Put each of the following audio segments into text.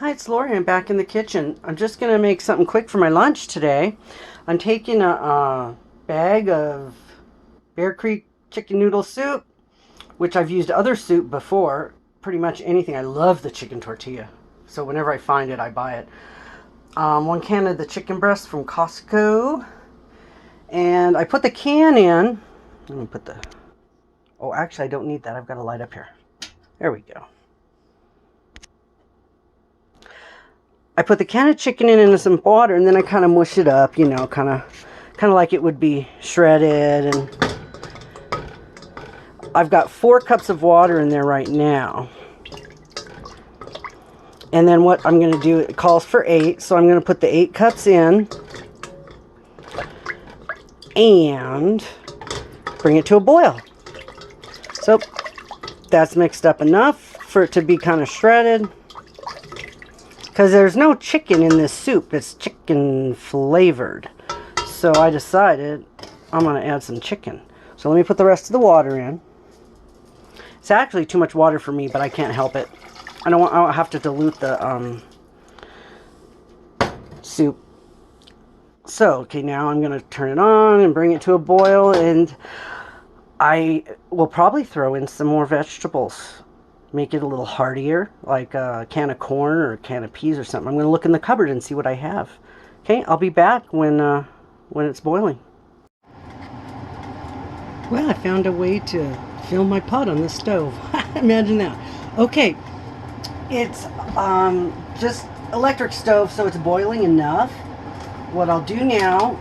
Hi, it's Lori. I'm back in the kitchen. I'm just going to make something quick for my lunch today. I'm taking a bag of Bear Creek chicken noodle soup, which I've used other soup before. Pretty much anything. I love the chicken tortilla. So whenever I find it, I buy it. 1 can of the chicken breast from Costco. And I put the can in. Let me put the... Oh, actually, I don't need that. I've got a light up here. There we go. I put the can of chicken in some water, and then I kind of mush it up, you know, kind of like it would be shredded. And I've got 4 cups of water in there right now. And then what I'm going to do, it calls for 8, so I'm going to put the 8 cups in and bring it to a boil. So that's mixed up enough for it to be kind of shredded. Because there's no chicken in this soup. It's chicken flavored. So I decided I'm going to add some chicken. So let me put the rest of the water in. It's actually too much water for me, but I can't help it. I don't have to dilute the soup. So, okay, now I'm going to turn it on and bring it to a boil. And I will probably throw in some more vegetables. Make it a little heartier, like a can of corn or a can of peas or something. I'm going to look in the cupboard and see what I have. Okay, I'll be back when it's boiling. Well, I found a way to fill my pot on the stove. Imagine that. Okay, it's just electric stove, so it's boiling enough. What I'll do now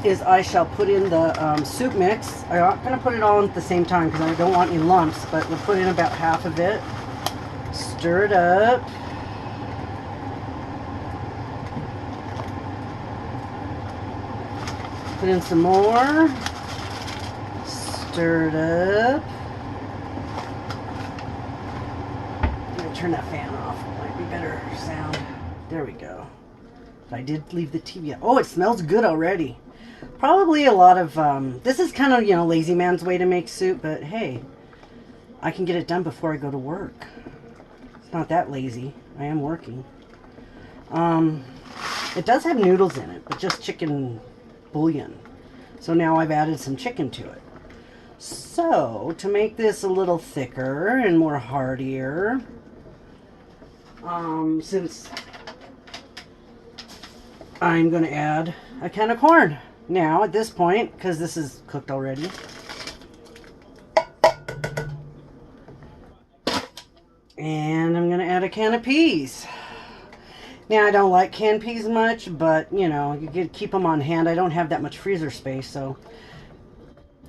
is I shall put in the soup mix. I'm not going to put it all in at the same time because I don't want any lumps, but we'll put in about half of it. Stir it up. Put in some more. Stir it up. I'm going to turn that fan off. It might be better sound. There we go. I did leave the TV up. Oh, it smells good already. Probably a lot of, this is kind of, you know, lazy man's way to make soup, but hey, I can get it done before I go to work. It's not that lazy. I am working. It does have noodles in it, but just chicken bouillon. So now I've added some chicken to it. So, to make this a little thicker and more heartier, since I'm going to add a can of corn. Now, at this point, because this is cooked already, and I'm going to add a can of peas. Now, I don't like canned peas much, but, you know, you can keep them on hand. I don't have that much freezer space, so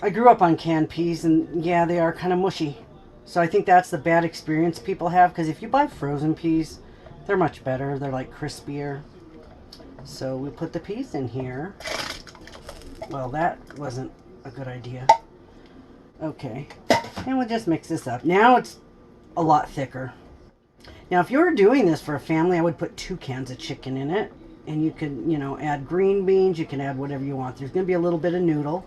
I grew up on canned peas, and yeah, they are kind of mushy. So I think that's the bad experience people have, because if you buy frozen peas, they're much better. They're like crispier. So we put the peas in here. Well, that wasn't a good idea. Okay. And we'll just mix this up. Now it's a lot thicker. Now, if you were doing this for a family, I would put 2 cans of chicken in it. And you can, you know, add green beans. You can add whatever you want. There's going to be a little bit of noodle.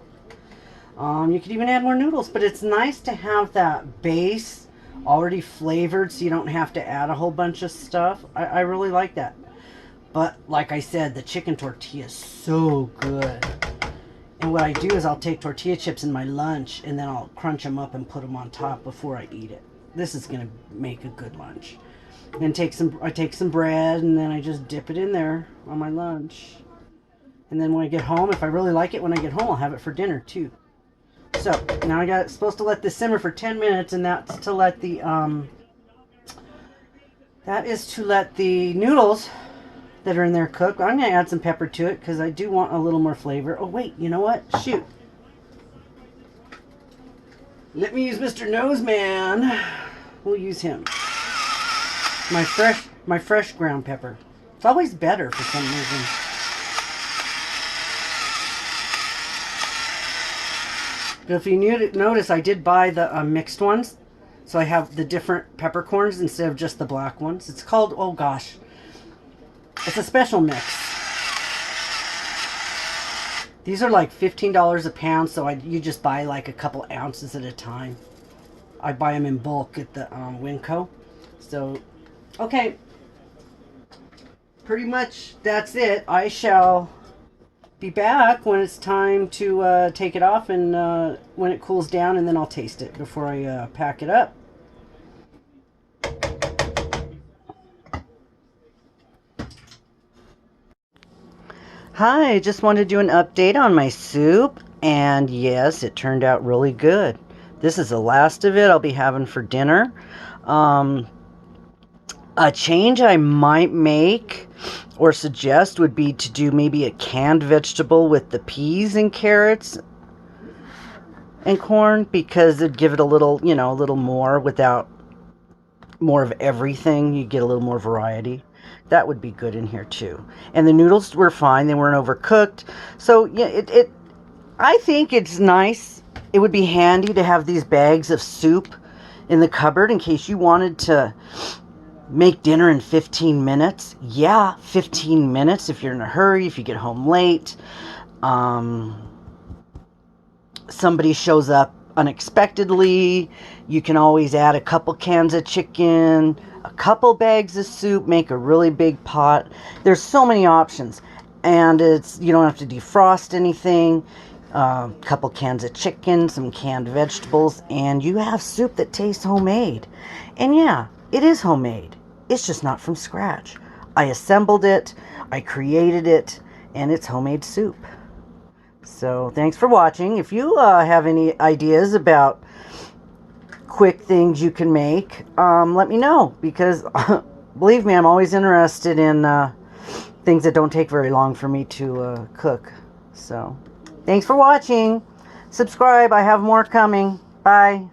You could even add more noodles. But it's nice to have that base already flavored so you don't have to add a whole bunch of stuff. I really like that. But like I said, the chicken tortilla is so good. And what I do is I'll take tortilla chips in my lunch and then I'll crunch them up and put them on top before I eat it. This is going to make a good lunch. Then I take some bread and then I just dip it in there on my lunch. And then when I get home, if I really like it when I get home, I'll have it for dinner too. So now I got supposed to let this simmer for 10 minutes, and that's to let the noodles that are in there cook. I'm going to add some pepper to it because I do want a little more flavor. Oh wait, you know what? Shoot. Let me use Mr. Noseman. We'll use him. My fresh ground pepper. It's always better for some reason. But if you notice, I did buy the mixed ones. So I have the different peppercorns instead of just the black ones. It's called, oh gosh, it's a special mix. These are like $15 a pound, so you just buy like a couple ounces at a time. I buy them in bulk at the Winco. So, okay. pretty much that's it. I shall be back when it's time to take it off and when it cools down, and then I'll taste it before I pack it up. Hi, just wanted to do an update on my soup, and yes, it turned out really good. This is the last of it I'll be having for dinner. A change I might make or suggest would be to do maybe a canned vegetable with the peas and carrots and corn, because it'd give it a little, you know, a little more without more of everything. You get a little more variety. That would be good in here too. And the noodles were fine. They weren't overcooked. So yeah, I think it's nice. It would be handy to have these bags of soup in the cupboard in case you wanted to make dinner in 15 minutes. Yeah, 15 minutes if you're in a hurry, if you get home late. Somebody shows up unexpectedly. You can always add a couple cans of chicken, a couple bags of soup, make a really big pot. There's so many options. And you don't have to defrost anything. A couple cans of chicken, some canned vegetables, and you have soup that tastes homemade. And yeah, it is homemade. It's just not from scratch. I assembled it, I created it, and it's homemade soup. So thanks for watching. If you have any ideas about quick things you can make, let me know, because believe me, I'm always interested in things that don't take very long for me to cook. So thanks for watching. Subscribe. I have more coming. Bye.